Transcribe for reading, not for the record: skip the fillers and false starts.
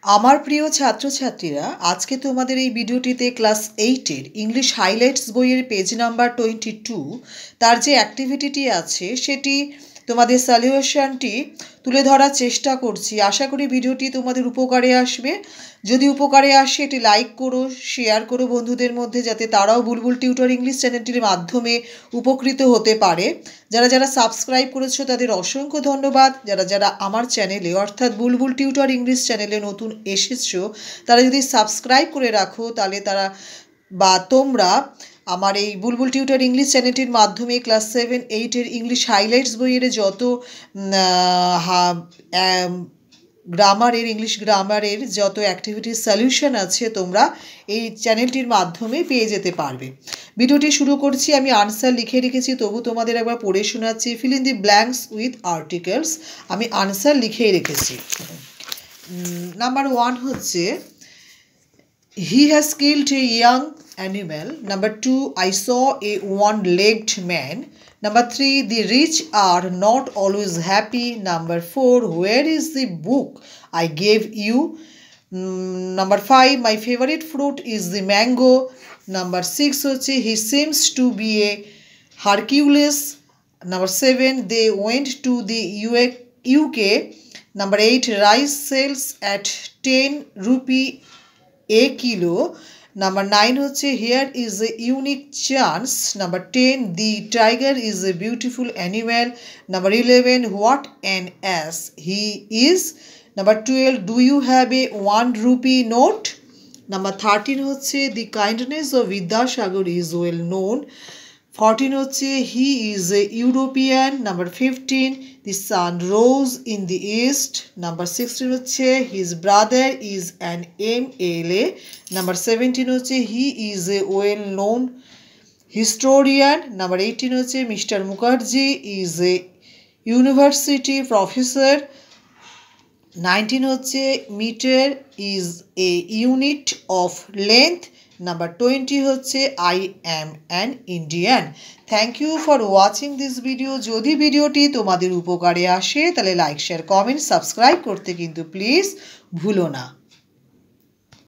আমার প্রিয় ছাত্রছাত্রীরা, আজকে তোমাদের এই ভিডিওটিতে ক্লাস 8-এর ইংলিশ হাইলাইটস বইয়ের পেজ নাম্বার 22 তার যে অ্যাক্টিভিটিটি আছে সেটি তোমাদের সলিউশনটি তুলে ধরার চেষ্টা করছি। আশা করি ভিডিওটি তোমাদের উপকারে আসবে। যদি উপকারে আসে এটি লাইক করো, শেয়ার করো বন্ধুদের মধ্যে, যাতে তারাও বুলবুল টিউটর ইংলিশ চ্যানেলটির মাধ্যমে উপকৃত হতে পারে। যারা যারা সাবস্ক্রাইব করেছো তাদের অসংখ্য ধন্যবাদ। যারা যারা আমার চ্যানেলে অর্থাৎ বুলবুল টিউটর ইংলিশ চ্যানেলে নতুন এসেছো তারা যদি সাবস্ক্রাইব করে রাখো তাহলে তারা বা তোমরা আমার এই বুলবুল টিউটর ইংলিশ চ্যানেলটির মাধ্যমে ক্লাস 7-8-এর ইংলিশ হাইলাইটস বইয়ের যত ইংলিশ গ্রামারের যত অ্যাক্টিভিটির সলিউশন আছে তোমরা এই চ্যানেলটির মাধ্যমে পেয়ে যেতে পারবে। ভিডিওটি শুরু করছি। আমি আনসার লিখে রেখেছি, তবু তোমাদের একবার পড়ে শোনাচ্ছি। Fill in the blanks with articles. আমি আনসার লিখেই রেখেছি। নাম্বার 1 হচ্ছে he has killed a young animal. Number 2, I saw a one-legged man. Number 3, the rich are not always happy. Number 4, where is the book I gave you? Number 5, my favorite fruit is the mango. Number 6, he seems to be a Hercules. Number 7, they went to the UK. Number 8, rice sells at 10 rupee a kilo. Number 9 here is a unique chance. Number 10, the tiger is a beautiful animal. Number 11, what an ass he is. Number 12, do you have a 1 rupee note? Number 13 the kindness of Vidyasagar is well known. 14 he is a European. Number 15, the sun rose in the east. Number 16 his brother is an MLA. Number 17 he is a well-known historian. Number 18 Mr. Mukherjee is a university professor. 19 meter is a unit of length. Number 20 I am an Indian. Thank you for watching this video. যদি ভিডিওটি তোমাদের উপকারে আসে তাহলে like, share, comment, subscribe করতে কিন্তু please ভুলো না।